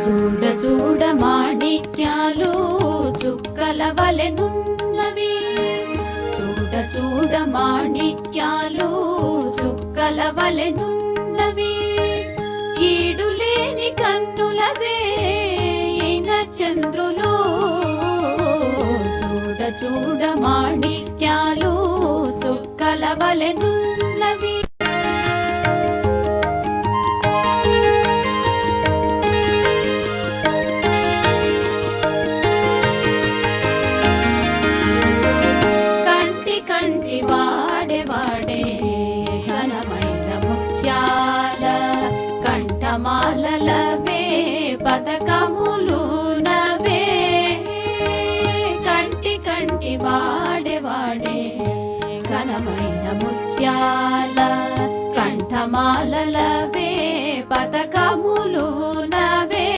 చూడ చూడ మాణిక్యాలు చుక్కల వలెనున్నవి, చూడ చూడ మాణిక్యాలు చుక్కల వలెనున్నవి, ఈడులేని కన్నులవే ఈన చంద్రులు, చూడ చూడ మాణిక్యాలు చుక్కల వలెనున్నవి. కంటి వాడే వాడే ఘనమైన ముత్యాల కంఠమాలలవే పతకములు నవే, కంటి కంటి వాడే వాడే ఘనమైన ముత్యాల కంఠమాలలవే పతకములు నవే.